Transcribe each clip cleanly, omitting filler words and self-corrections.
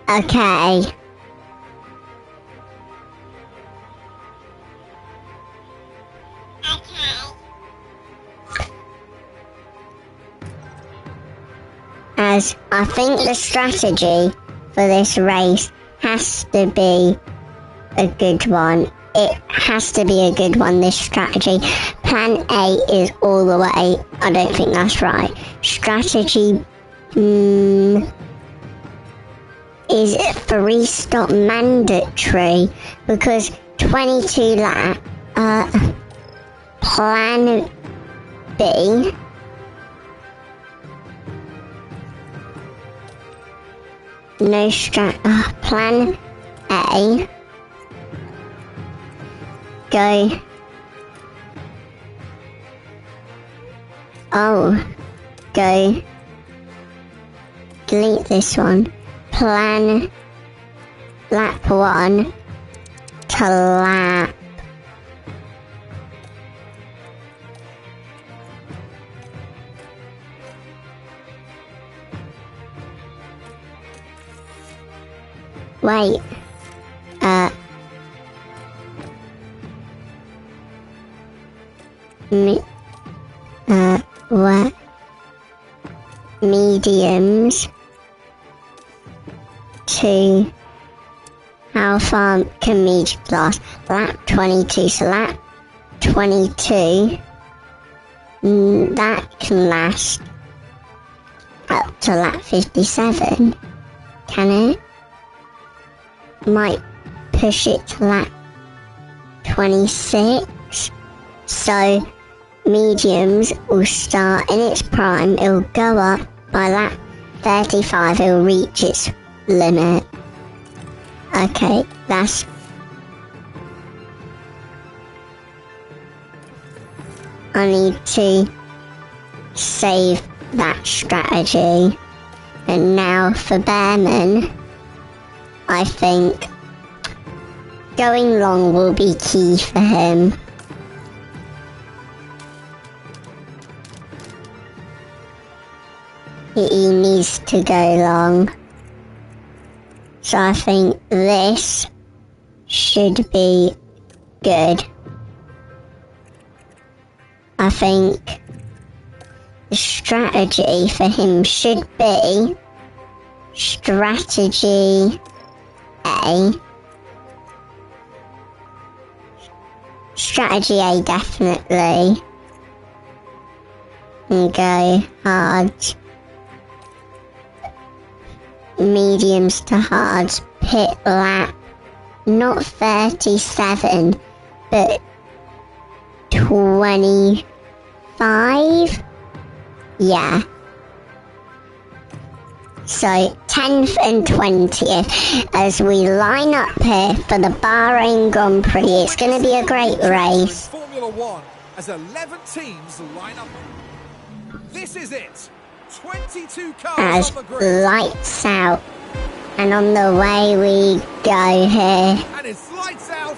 Okay. As I think the strategy for this race has to be a good one. It has to be a good one, this strategy. Plan A is all the way. I don't think that's right. Strategy is 3-stop mandatory because 22 lap. Plan B. No Plan A. Go. Go. Delete this one. Plan lap 1 to lap. Wait. What? Mediums to how far can mediums last? Lap 22, so lap 22, that can last up to lap 57, can it? Might push it to lap 26, so mediums will start in its prime, it'll go up by lap 35, it'll reach its limit. Okay, that's... I need to save that strategy. And now for Bearman, I think going long will be key for him. He needs to go long. So I think this should be good. I think the strategy for him should be strategy A. Strategy A, definitely. And go hard. Mediums to hards. Pit lap. Not 37, but 25? Yeah. So 10th and 20th as we line up here for the Bahrain Grand Prix. It's going to be a great race. Formula One as 11 teams line up. This is it. 22 cars as on the grid. Lights out. And on the way we go here. And it's lights out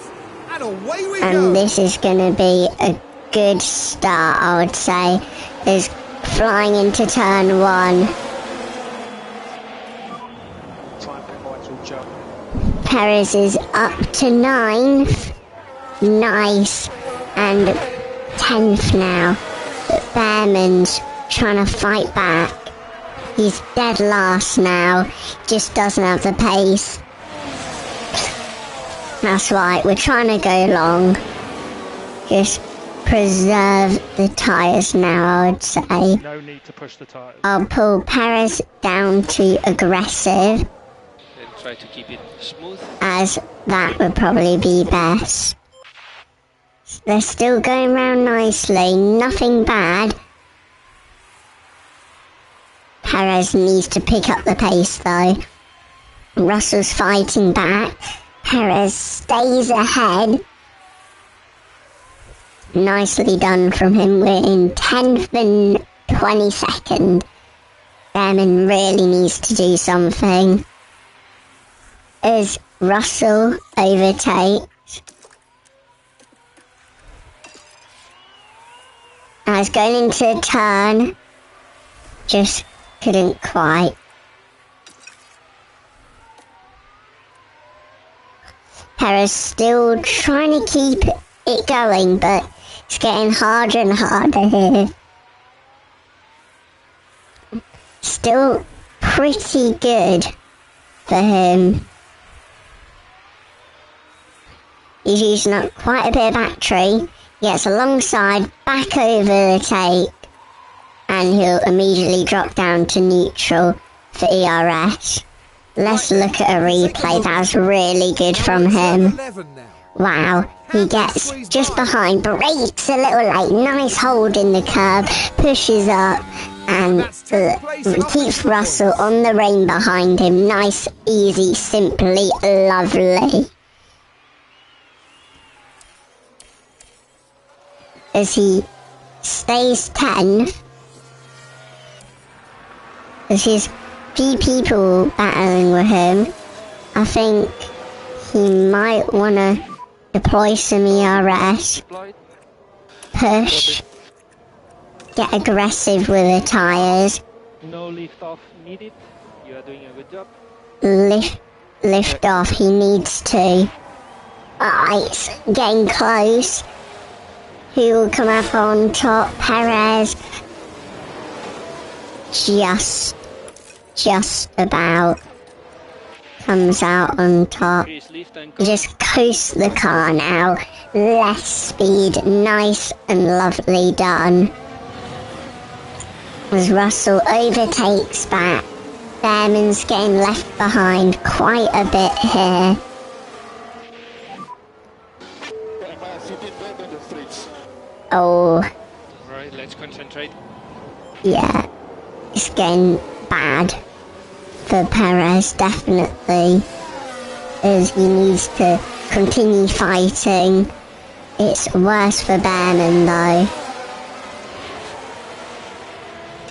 and away we go. And this is going to be a good start, I would say. Is flying into turn 1. Perez is up to 9th. Nice. And 10th now. But Bearman's trying to fight back. He's dead last now. Just doesn't have the pace. That's right, we're trying to go long. Just preserve the tyres now, I would say. No need to push the tyres. I'll pull Perez down to aggressive. And try to keep it smooth. As that would probably be best. They're still going round nicely, nothing bad. Perez needs to pick up the pace though. Russell's fighting back. Perez stays ahead. Nicely done from him. We're in 10th and 22nd. Bearman really needs to do something. As Russell overtakes. I was going into a turn. Just couldn't quite. Perez still trying to keep it going, but it's getting harder and harder here. Still pretty good for him. He's using up quite a bit of battery. Gets alongside, back over the take, and he'll immediately drop down to neutral for ERS. Let's look at a replay. That was really good from him. Wow, he gets just behind, brakes a little late, nice hold in the curb, pushes up, and keeps Russell on the rein behind him. Nice, easy, simply lovely. As he stays 10th, as his few people battling with him, I think he might want to deploy some ERS, push, get aggressive with the tyres. No lift off needed. You are doing a good job. Lift off, he needs to. It's getting close. Who will come up on top? Perez. Just about comes out on top. Just coast the car now. Less speed, nice and lovely done. As Russell overtakes back, Behrman's getting left behind quite a bit here. Oh. Right, let's concentrate. Yeah, it's getting bad for Perez, definitely, as he needs to continue fighting. It's worse for Behrman though.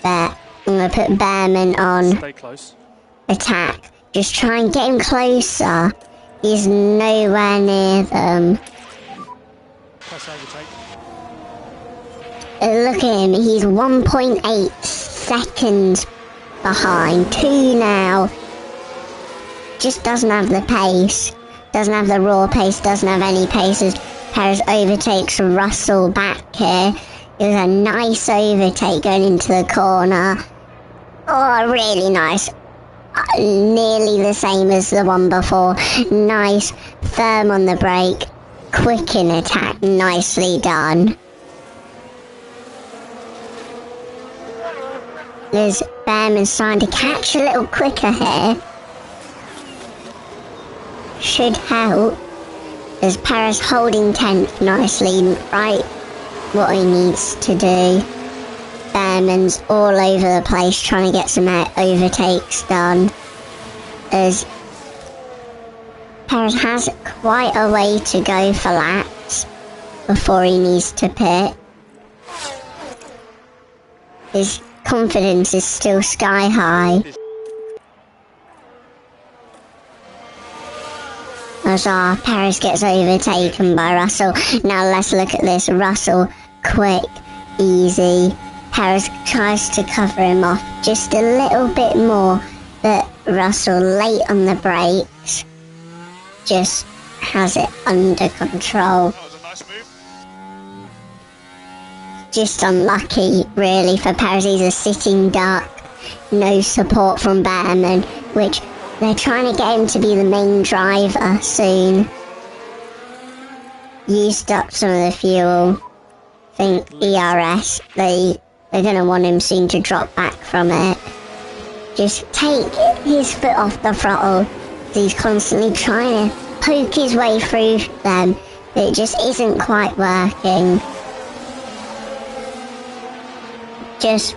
But I'm going to put Behrman on Stay close. attack. Just try and get him closer. He's nowhere near them. Press overtake. Look at him, he's 1.8 seconds behind. 2 now. Just doesn't have the pace. Doesn't have the raw pace, doesn't have any paces. Perez overtakes Russell back here. It was a nice overtake going into the corner. Oh, really nice. Nearly the same as the one before. Nice, firm on the brake, quick in attack, nicely done. There's Behrman starting to catch a little quicker here. Should help. There's Perez holding 10th nicely, right what he needs to do. Behrman's all over the place trying to get some overtakes done. As Perez has quite a way to go for laps before he needs to pit. His confidence is still sky high. As Perez gets overtaken by Russell. Now let's look at this. Russell, quick, easy. Perez tries to cover him off just a little bit more, but Russell, late on the brakes, just has it under control. That was a nice move. Just unlucky, really, for Perez. He's a sitting duck. No support from Behrman, which they're trying to get him to be the main driver soon. Used up some of the fuel. Think ERS, they're going to want him soon to drop back from it. Just take his foot off the throttle. He's constantly trying to poke his way through them, but it just isn't quite working. Just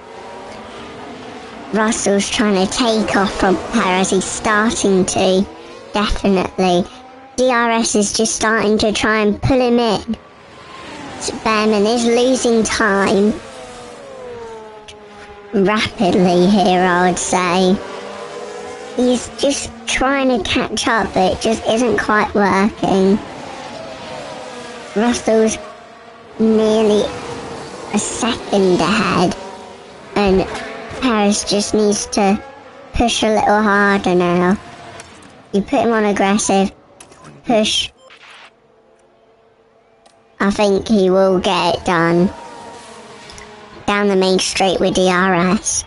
Russell's trying to take off from Perez. He's starting to, definitely. DRS is just starting to try and pull him in. So Behrman is losing time rapidly here, I would say. He's just trying to catch up, but it just isn't quite working. Russell's nearly a second ahead, and Perez just needs to push a little harder now. You put him on aggressive, push I think he will get it done. Down the main straight with DRS.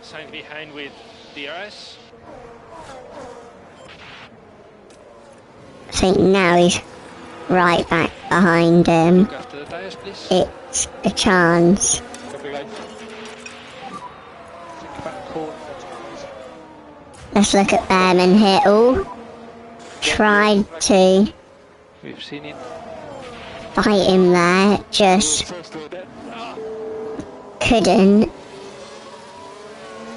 Sainz behind with DRS. I think now he's right back behind him. Look after the tyres, please. It's a chance. Copy line. Think about corner. Let's look at Behrman here. Oh, tried to We've seen it. fight him there, just couldn't.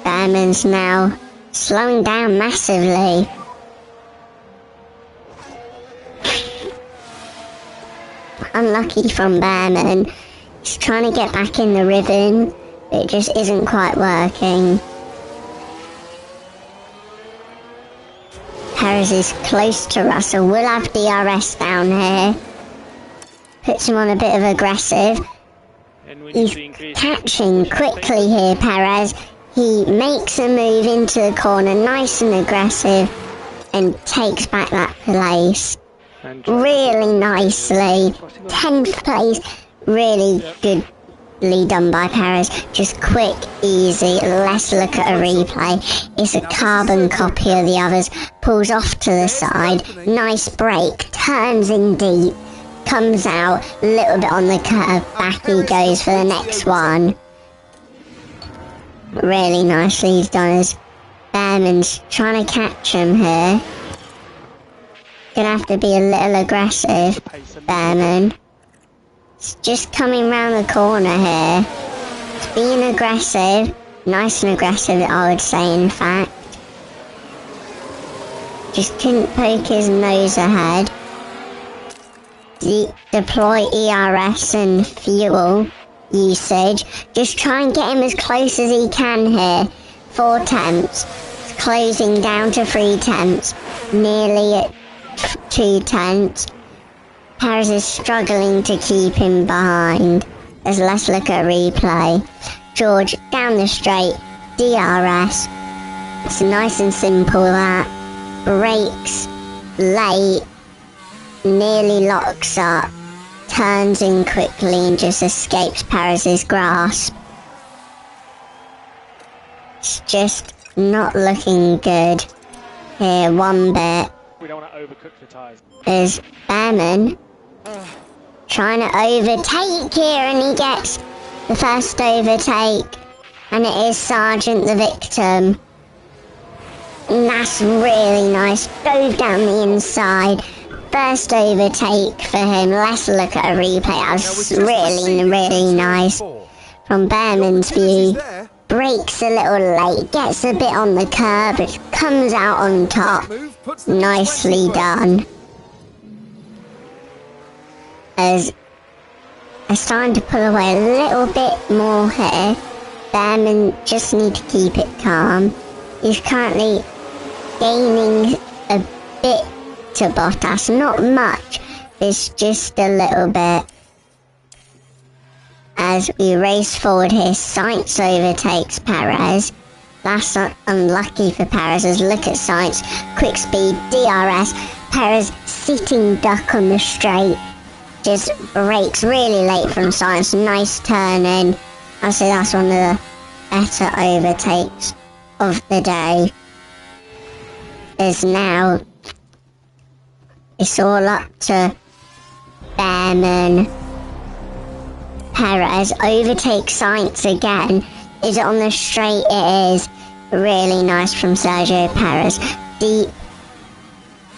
Behrman's now slowing down massively. Unlucky from Behrman. He's trying to get back in the rhythm, but it just isn't quite working. Perez is close to Russell. We'll have DRS down here. Puts him on a bit of aggressive. And we need He's to increase. catching quickly here, Perez. He makes a move into the corner, nice and aggressive, and takes back that place And really nicely. 10th place, really goodly done by Perez. Just quick, easy. Let's look at a replay. It's a carbon copy of the others. Pulls off to the side. Nice break. Turns in deep. Comes out. Little bit on the curve. Back he goes for the next one. Really nicely he's done as Behrman's trying to catch him here. Gonna have to be a little aggressive, Behrman. It's just coming round the corner here. It's being aggressive. Nice and aggressive, I would say, in fact. Just couldn't poke his nose ahead. Deploy ERS and fuel usage. Just try and get him as close as he can here. 4 tenths. It's closing down to 3 tenths. Nearly at 2 tenths. Perez is struggling to keep him behind. Let's look at a replay. George down the straight. DRS. It's nice and simple that. Brakes late. Nearly locks up. Turns in quickly and just escapes Perez's grasp. It's just not looking good here one bit. we don't want to overcook the tyres. Is Behrman trying to overtake here, and he gets the first overtake, and it is Sargent the victim. And that's really nice. Dove down the inside. First overtake for him. Let's look at a replay. That's really nice from Behrman's view. Brakes a little late, gets a bit on the curb, it comes out on top. Nicely done. As they're starting to pull away a little bit more here. Behrman just need to keep it calm. He's currently gaining a bit to Bottas, not much, it's just a little bit. As we race forward here, Sainz overtakes Perez. That's unlucky for Perez, as look at Sainz. Quick speed, DRS. Perez sitting duck on the straight. Just brakes really late from Sainz. Nice turn in. I'd say that's one of the better overtakes of the day. Is now it's all up to Behrman. Perez overtakes Sainz again. Is it on the straight? It is. Really nice from Sergio Perez. Deep.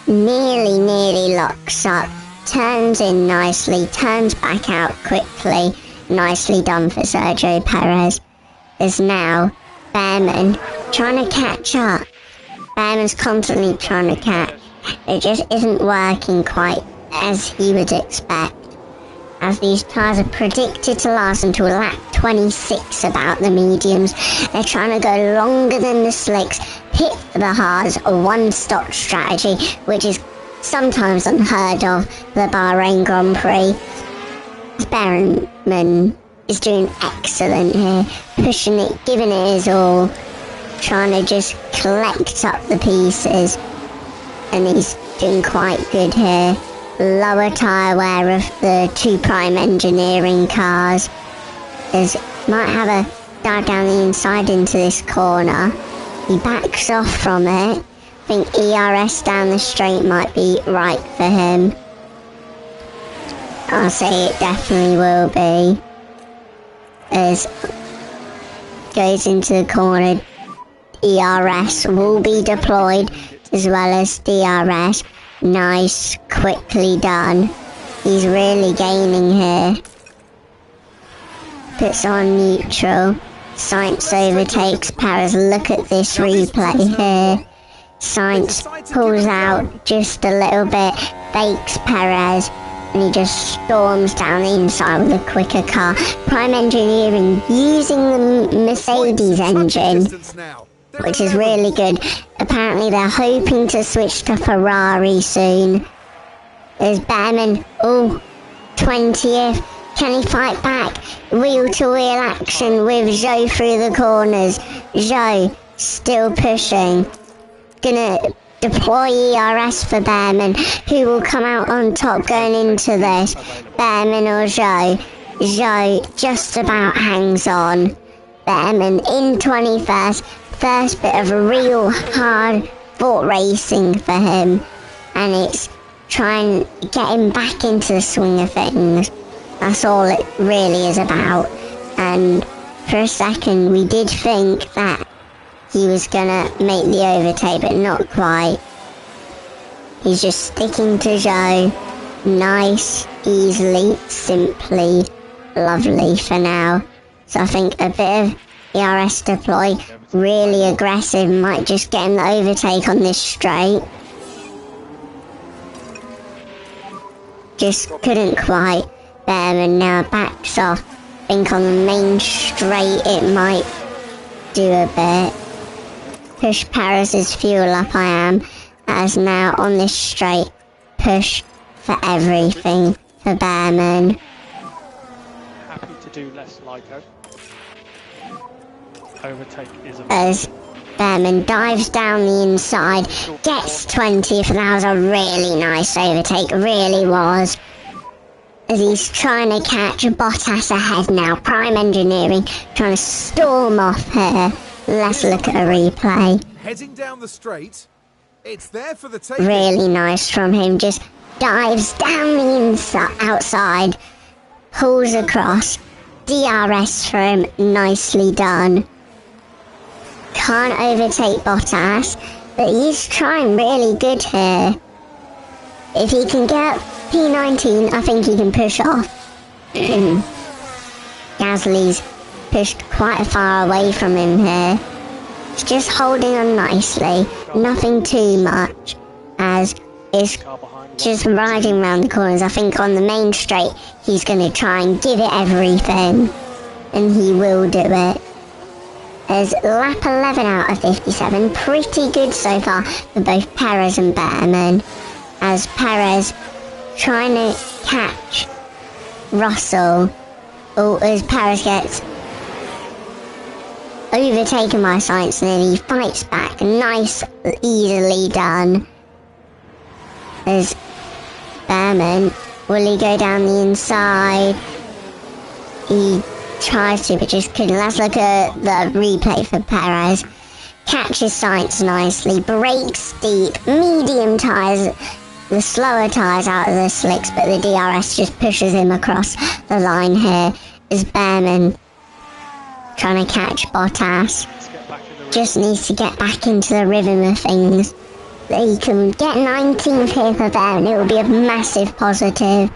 Nearly locks up. Turns in nicely. Turns back out quickly. Nicely done for Sergio Perez. Is now Behrman trying to catch up. Behrman's constantly trying to catch. It just isn't working quite as he would expect. As these tyres are predicted to last until lap 26 about the mediums. They're trying to go longer than the slicks, pit for the hards, a one-stop strategy, which is sometimes unheard of for the Bahrain Grand Prix. Behrman is doing excellent here, pushing it, giving it his all, trying to just collect up the pieces, and he's doing quite good here. lower tyre wear of the two Prime Engineering cars. As might have a dive down the inside into this corner. He backs off from it. I think ERS down the straight might be right for him. I'll say it definitely will be. As goes into the corner, ERS will be deployed as well as DRS. Nice, quickly done. He's really gaining here. Puts on neutral. Sainz overtakes Perez. Look at this replay here. Sainz pulls out just a little bit, fakes Perez, and he just storms down the inside with a quicker car. Prime Engineering using the Mercedes engine, which is really good. Apparently they're hoping to switch to Ferrari soon. There's Behrman, 20th. Can he fight back? Wheel-to-wheel action with Zhou through the corners. Zhou still pushing. Gonna deploy ERS for Behrman, who will come out on top going into this. Behrman or Zhou? Zhou just about hangs on. Behrman in 21st. First bit of real hard fought racing for him. And it's trying to get him back into the swing of things. That's all it really is about. And for a second we did think that he was gonna make the overtake, but not quite. He's just sticking to Zhou. Nice, easily, simply, lovely for now. So I think a bit of ERS deploy, really aggressive, might just get him the overtake on this straight. Just couldn't quite. Behrman now backs off. I think on the main straight it might do a bit. Push Perez's fuel up, I am. As now on this straight, push for everything for Behrman. Happy to do less LICO. Overtake is a... As Behrman dives down the inside, gets 20th, and that was a really nice overtake, really was. As he's trying to catch Bottas ahead now. Prime Engineering trying to storm off here. Let's look at a replay. Heading down the straight. It's there for the taking. Really nice from him. Just dives down the inside, outside, pulls across. DRS for him. Nicely done. Can't overtake Bottas, but he's trying really good here. If he can get P19, I think he can push off. Gasly's pushed quite far away from him here. He's just holding on nicely, nothing too much, as is just riding around the corners. I think on the main straight, he's going to try and give it everything, and he will do it. As lap 11 out of 57, pretty good so far for both Perez and Behrman. As Perez trying to catch Russell, as Perez gets overtaken by Sainz, and then he fights back. Nice, easily done. As Behrman, will he go down the inside? He tries to, but just couldn't. Let's look at the replay for Perez. Catches Sainz nicely, brakes deep, medium tyres, the slower tyres out of the slicks, but the DRS just pushes him across the line here. Is Behrman trying to catch Bottas. Just needs to get back into the rhythm of things. He can get 19th here for Behrman. It will be a massive positive.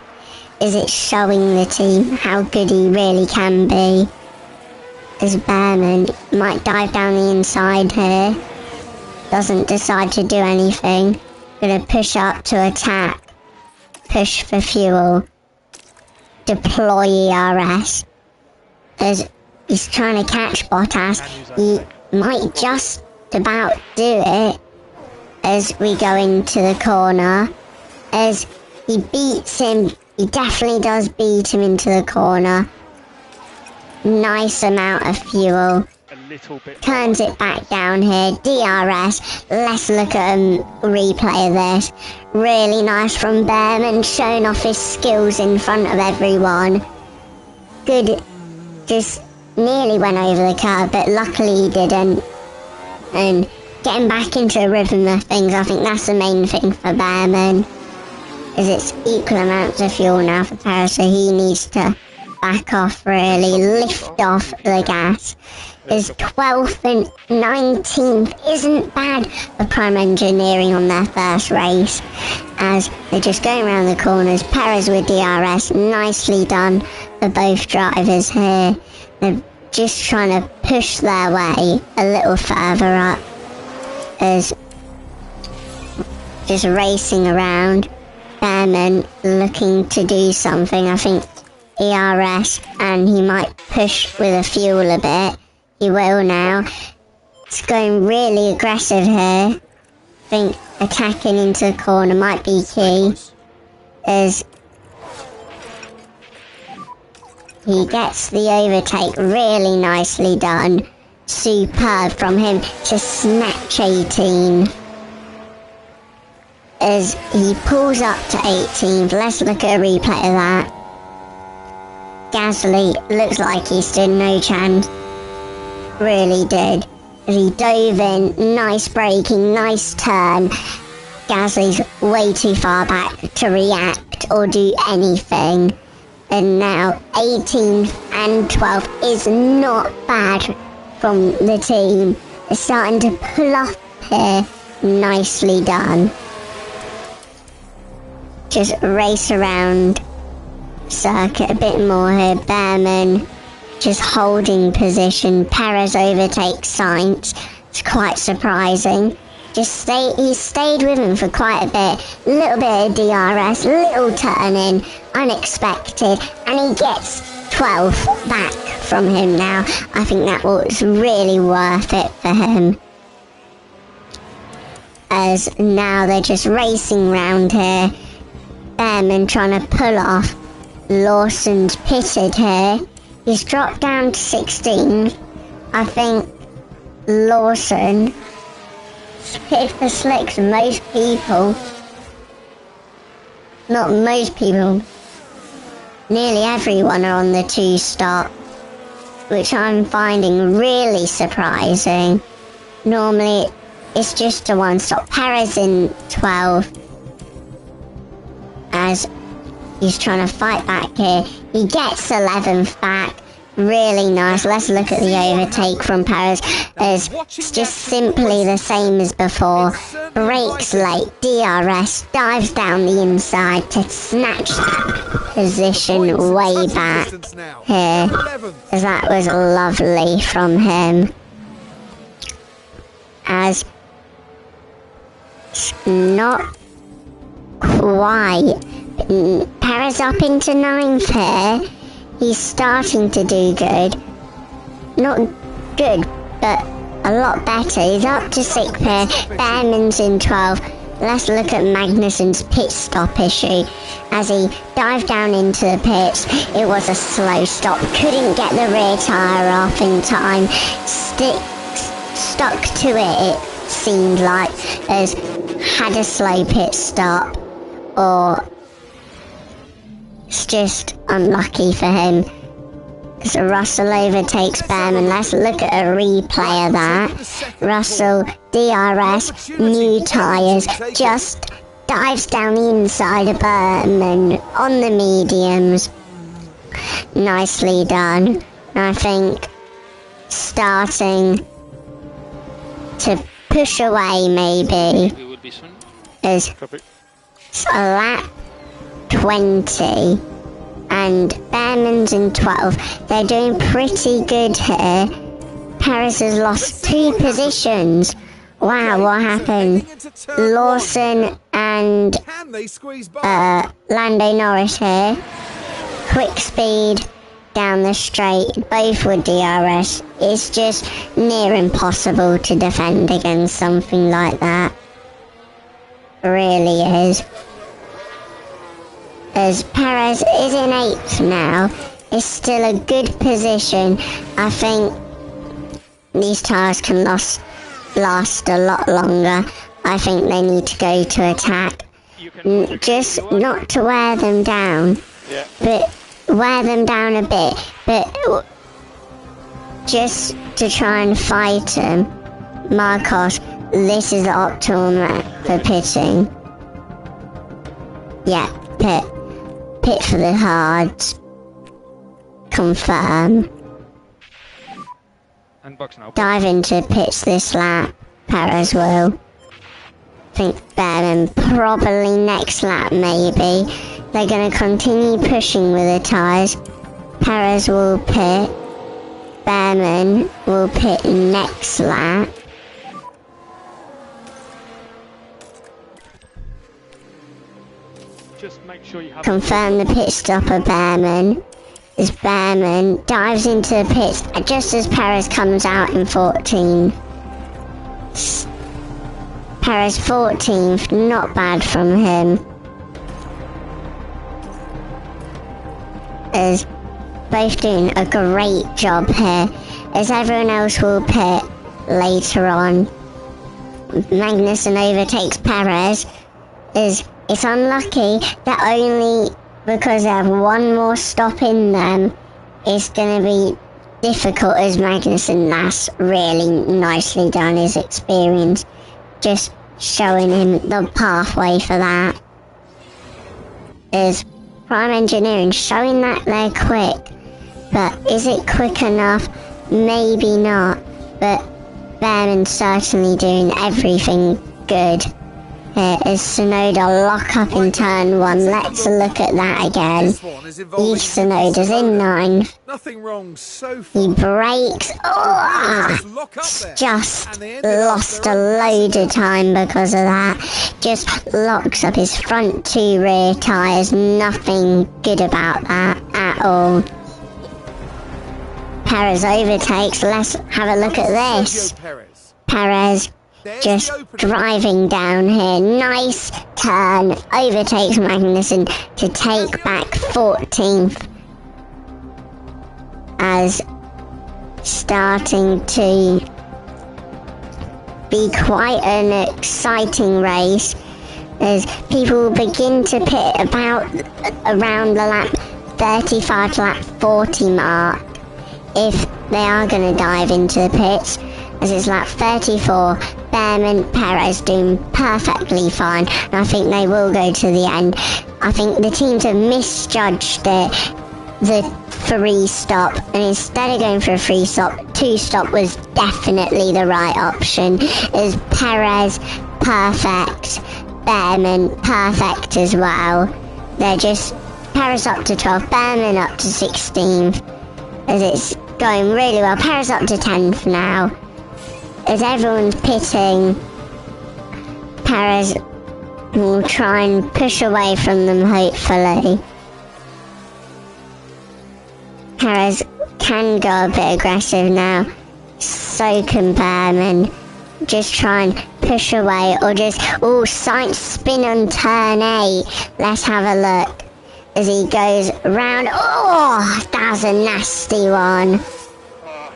Is it showing the team how good he really can be? As Behrman might dive down the inside here. Doesn't decide to do anything. Gonna push up to attack. Push for fuel. Deploy ERS. As he's trying to catch Bottas. He might just about do it. As we go into the corner. As he beats him. He definitely does beat him into the corner. Nice amount of fuel. little bit. Turns it back down here. DRS. Let's look at a replay of this. Really nice from Bearman, showing off his skills in front of everyone. Good. Just nearly went over the curve, but luckily he didn't. And getting back into the rhythm of things, I think that's the main thing for Bearman. Is it's equal amounts of fuel now for Perez, so he needs to back off really, lift off the gas. His 12th and 19th isn't bad for Prime Engineering on their first race, as they're just going around the corners. Perez with DRS, nicely done for both drivers here. They're just trying to push their way a little further up, as just racing around. Bearman looking to do something, I think ERS, and he might push with the fuel a bit. He will now. It's going really aggressive here. I think attacking into the corner might be key, as he gets the overtake, really nicely done. Superb from him to snatch 18. As he pulls up to 18th. Let's look at a replay of that. Gasly looks like he stood no chance. Really did. As he dove in, nice braking, nice turn. Gasly's way too far back to react or do anything. And now 18th and 12th is not bad from the team. They're starting to pull off here. Nicely done. Just race around circuit a bit more here. Bearman just holding position. Perez overtakes Sainz. It's quite surprising. He stayed with him for quite a bit. Little bit of DRS, little turning, unexpected, and he gets 12 back from him now. I think that was really worth it for him. As now they're just racing round here. Bearman trying to pull off. Lawson's pitted here. He's dropped down to 16. I think Lawson hit the slicks. Most people, not most people, nearly everyone are on the 2 stop, which I'm finding really surprising. Normally it's just a 1 stop. Perez in 12. As he's trying to fight back here. He gets 11th back. Really nice. Let's look at the overtake from Perez. It's just simply the same as before. Brakes late. DRS dives down the inside to snatch position way back here. As that was lovely from him. As not quite. Perez up into 9th here. He's starting to do good. Not good, but a lot better. He's up to 6th here. Bearman's in 12th. Let's look at Magnussen's pit stop issue. As he dived down into the pits, it was a slow stop. Couldn't get the rear tyre off in time. Stuck to it seemed like, as had a slow pit stop. Or it's just unlucky for him. So Russell overtakes Bearman. Let's look at a replay of that. Russell, DRS, new tyres, just dives down the inside of Bearman on the mediums. Nicely done. I think starting to push away maybe is a lap 20. And Bearman's in 12. They're doing pretty good here. Perez has lost 2 positions. Wow, what happened? Lawson and Lando Norris here. Quick speed down the straight, both with DRS. It's just near impossible to defend against something like that. It really is. As Perez is in 8th now, it's still a good position. I think these tyres can last a lot longer. I think they need to go to attack. Just not to wear them down, but wear them down a bit, but just to try and fight them. Marcos, this is the optimal map for pitting. Yeah, pit. Pit for the hards. Confirm. And box now. Dive into pits this lap. Perez will. Think Behrman probably next lap maybe. They're going to continue pushing with the tyres. Perez will pit. Behrman will pit next lap. Just make sure you have Confirm the pit stop of Behrman. As Behrman dives into the pits just as Perez comes out in 14th. Perez 14th, not bad from him. As both doing a great job here, as everyone else will pit later on. Magnussen overtakes Perez. As it's unlucky that only because they have one more stop in them, it's going to be difficult as Magnussen. That's really nicely done, his experience. Just showing him the pathway for that. Is Prime Engineering showing that they're quick. But is it quick enough? Maybe not. But Behrman's certainly doing everything good. Here is Tsunoda lock up in turn 1. Let's look at that again. Eve Tsunoda's in 9th. Nothing wrong so far. He brakes. Oh, just lost a load of time because of that. Just locks up his front 2 rear tyres. Nothing good about that at all. Perez overtakes. Let's have a look at this. Perez just driving down here. Nice turn. Overtakes Magnussen to take back 14th. As starting to be quite an exciting race. As people begin to pit about around the lap 35 to lap 40 mark. If they are going to dive into the pits. As it's lap 34, Behrman, Perez doing perfectly fine, and I think they will go to the end. I think the teams have misjudged it, the 3 stop, and instead of going for a 3 stop, 2 stop was definitely the right option. As Perez, perfect, Behrman, perfect as well. They're just Perez up to 12th, Behrman up to 16th, as it's going really well. Perez up to 10th now. As everyone's pitting, Perez will try and push away from them, hopefully. Perez can go a bit aggressive now. So can Behrman. Just try and push away, or just, side spin on turn 8. Let's have a look. As he goes round, that's a nasty one.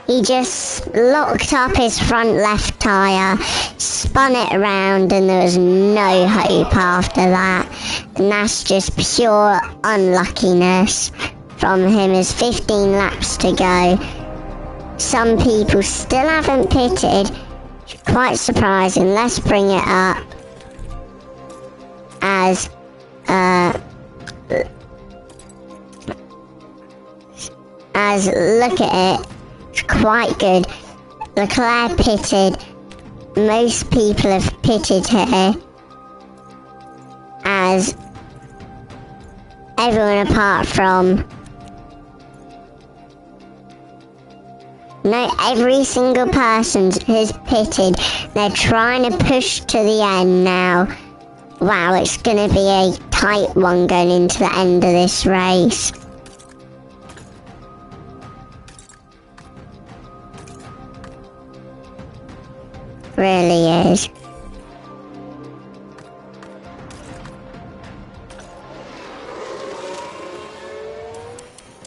He just locked up his front left tyre, spun it around, and there was no hope after that. And that's just pure unluckiness from him. As 15 laps to go. Some people still haven't pitted. Quite surprising. Let's bring it up. As look at it. Quite good. Leclerc pitted. Most people have pitted here. As everyone apart from... No, every single person has pitted. They're trying to push to the end now. Wow, it's going to be a tight one going into the end of this race. Really is.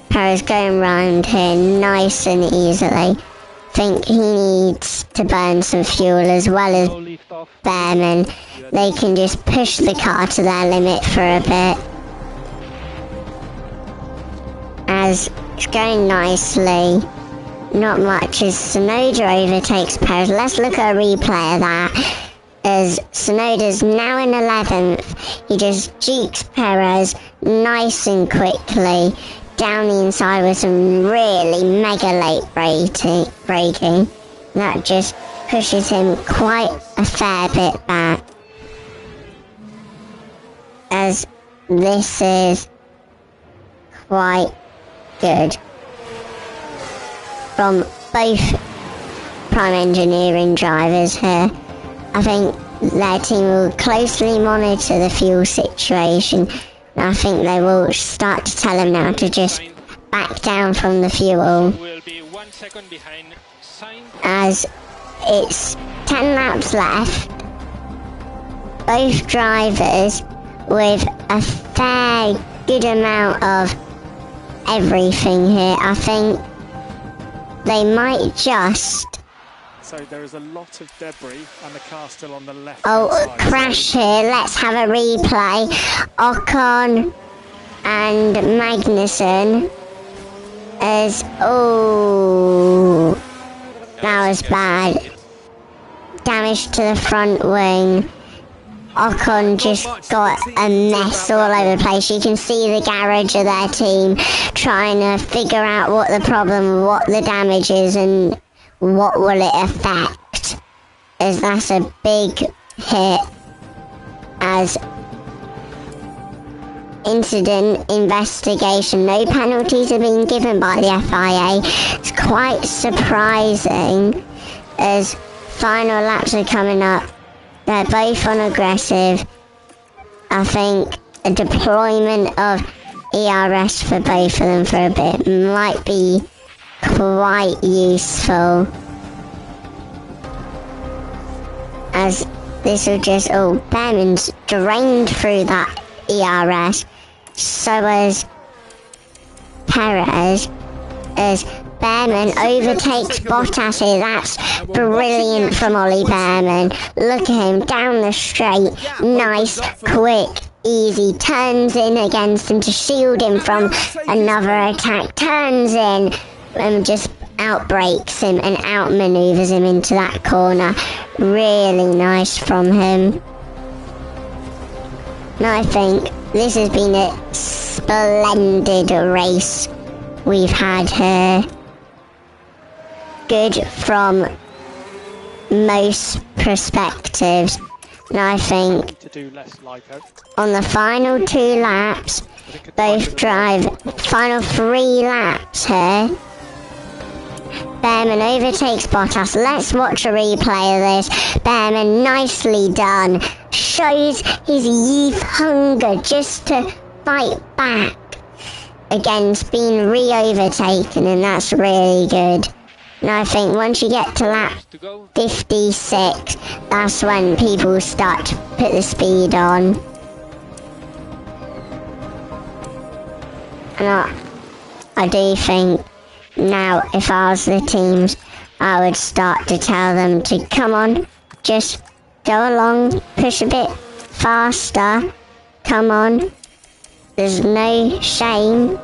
Perez going round here nice and easily. think he needs to burn some fuel as well as No lift off. Bearman. They can just push the car to their limit for a bit. As it's going nicely. Not much as Tsunoda overtakes Perez. Let's look at a replay of that. As Tsunoda's now in 11th. He just jukes Perez nice and quickly down the inside with some really mega late braking. That just pushes him quite a fair bit back. As this is quite good from both Prime Engineering drivers here. I think their team will closely monitor the fuel situation, and I think they will start to tell him now to just back down from the fuel. Will be 1 second behind Sainz. As it's 10 laps left, both drivers with a fair good amount of everything here. I think they might just... So there is a lot of debris and the car still on the left. Crash here. Let's have a replay. Ocon and Magnussen as... Oh, that was bad. Damage to the front wing. Ocon just got a mess all over the place. You can see the garage of their team trying to figure out what the problem, what the damage is, and what will it affect. As that's a big hit. As incident investigation, no penalties have been given by the FIA. It's quite surprising as final laps are coming up. They're both on aggressive. I think a deployment of ERS for both of them for a bit might be quite useful. As this will just... Oh, Bearman's drained through that ERS. So as Perez. As Bearman overtakes Bottas here. That's brilliant from Ollie Bearman. Look at him down the straight. Nice, quick, easy. Turns in against him to shield him from another attack. Turns in and just outbrakes him and outmaneuvers him into that corner. Really nice from him. And I think this has been a splendid race we've had here. Good from most perspectives. And I think to do less lipo. On the final 2 laps, both drive final 3 laps here. Bearman overtakes Bottas. Let's watch a replay of this. Bearman, nicely done. Shows his youth hunger just to fight back against being re-overtaken, and that's really good. And I think once you get to lap 56, that's when people start to put the speed on. And I do think now, if I was the teams, I would start to tell them to come on, just go along, push a bit faster, come on. There's no shame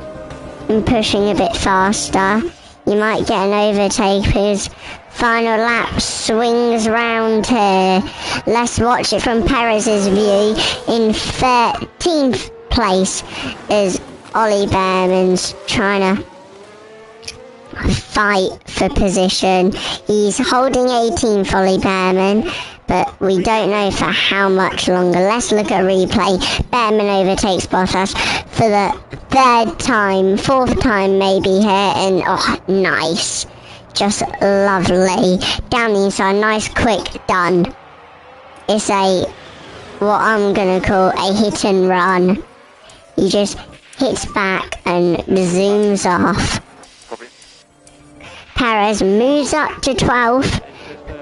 in pushing a bit faster. You might get an overtake as final lap swings round here. Let's watch it from Perez's view. In 13th place is Ollie Bearman's trying to fight for position. He's holding 18th, Ollie Bearman, but we don't know for how much longer. Let's look at a replay. Bearman overtakes Bottas for the 3rd time, 4th time maybe here, and oh, nice. Just lovely. Down the inside, nice, quick, done. It's what I'm gonna call a hit and run. He just hits back and zooms off. Perez moves up to 12th.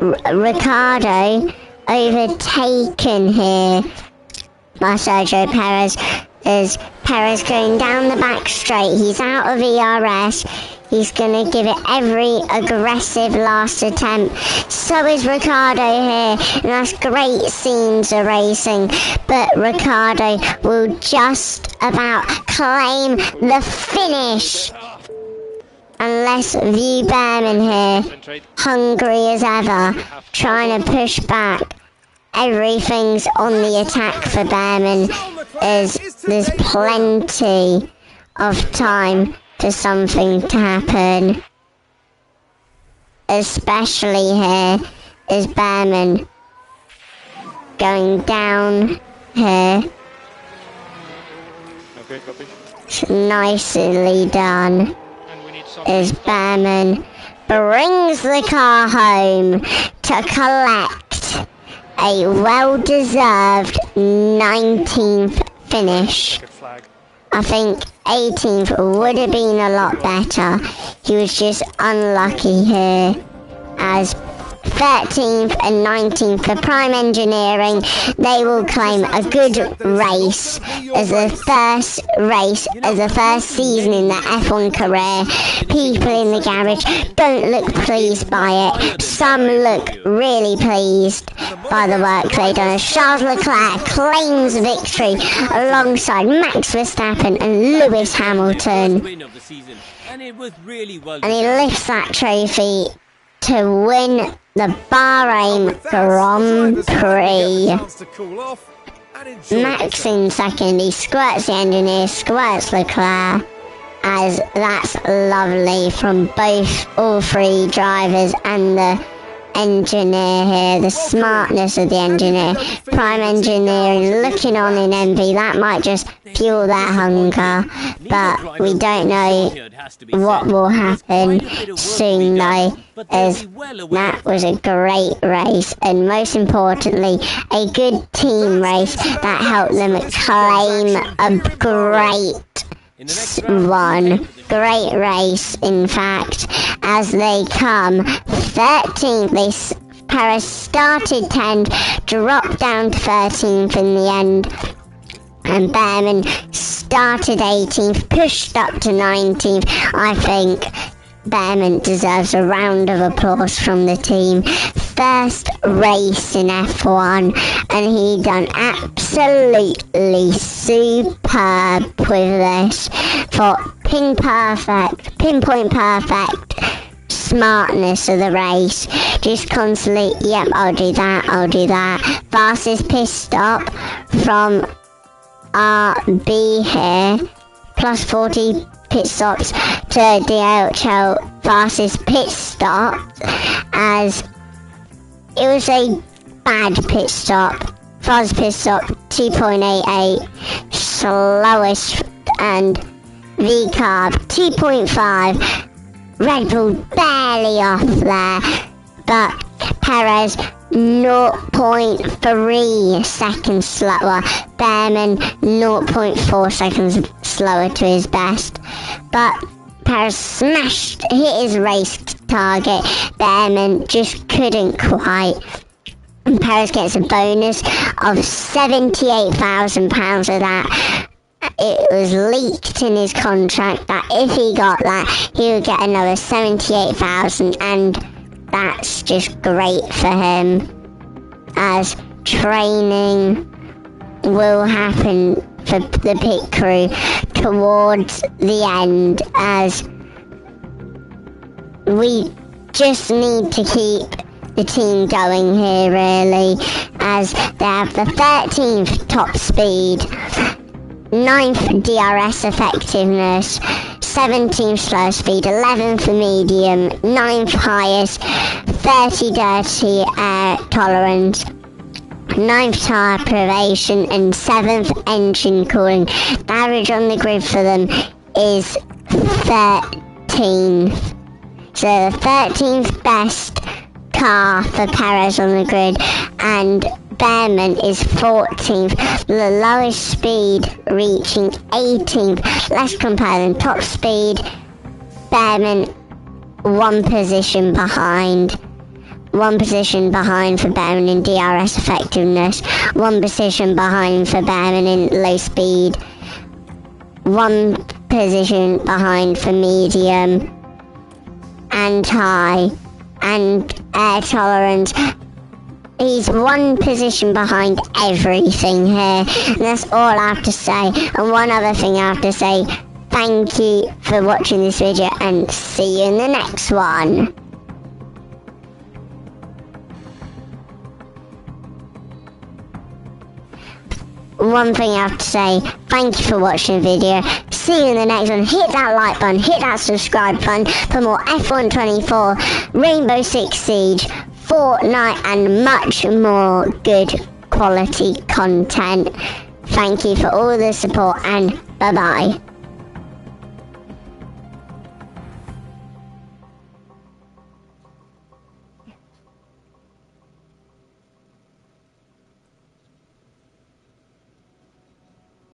Ricciardo overtaken here by Sergio Perez. As Perez going down the back straight. He's out of ERS. He's going to give it every aggressive last attempt. So is Ricciardo here. And that's great scenes of racing. But Ricciardo will just about claim the finish. And let's view Behrman here, hungry as ever, trying to push back. Everything's on the attack for Behrman, as there's plenty of time for something to happen. Especially here is Behrman going down here. Okay, copy. Nicely done. As Behrman brings the car home to collect a well-deserved 19th finish. I think 18th would have been a lot better. He was just unlucky here, as 13th and 19th for Prime Engineering. They will claim a good race as the first season in the F1 career. People in the garage don't look pleased by it. Some look really pleased by the work they've done. Charles Leclerc claims victory alongside Max Verstappen and Lewis Hamilton. And he lifts that trophy to win the Bahrain Grand Prix. Max in second, he squirts the engineer, squirts Leclerc, as that's lovely from all three drivers and the engineer here, the smartness of the engineer. Prime Engineering looking on in envy. That might just fuel their hunger, but we don't know what will happen soon though, as that was a great race, and most importantly a good team race that helped them claim a great race, in fact, as they come 13th. Perez started 10th, dropped down to 13th in the end, and Behrman started 18th, pushed up to 19th. I think Behrman deserves a round of applause from the team. First race in F1, and he done absolutely superb with this, for pinpoint perfect smartness of the race. Just constantly, yep, I'll do that. Fastest pit stop from RB here, plus 40 pit stops to DHL fastest pit stop, as it was a bad pit stop. Fastest pit stop 2.88, slowest, and VCARB 2.5. Red Bull barely off there, but Perez 0.3 seconds slower. Behrman 0.4 seconds slower to his best. But Perez hit his race target. Behrman just couldn't quite. And Perez gets a bonus of £78,000 of that. It was leaked in his contract that if he got that, he would get another 78,000, and that's just great for him, as training will happen for the pit crew towards the end, as we just need to keep the team going here really, as they have the 13th top speed, 9th DRS effectiveness, 17th slow speed, 11th for medium, 9th highest, 30 dirty air tolerance, 9th tire privation, and 7th engine cooling. The average on the grid for them is 13th. So the 13th best car for Perez on the grid, and Behrman is 14th, the lowest speed reaching 18th. Let's compare them. Top speed, Behrman one position behind for Behrman in DRS effectiveness, one position behind for Behrman in low speed, one position behind for medium, anti and air tolerance. He's one position behind everything here. And that's all I have to say. And one other thing I have to say. Thank you for watching this video and see you in the next one. One thing I have to say, thank you for watching the video. See you in the next one. Hit that like button, hit that subscribe button for more F1 24, Rainbow Six Siege, Fortnite and much more good quality content. Thank you for all the support and bye bye.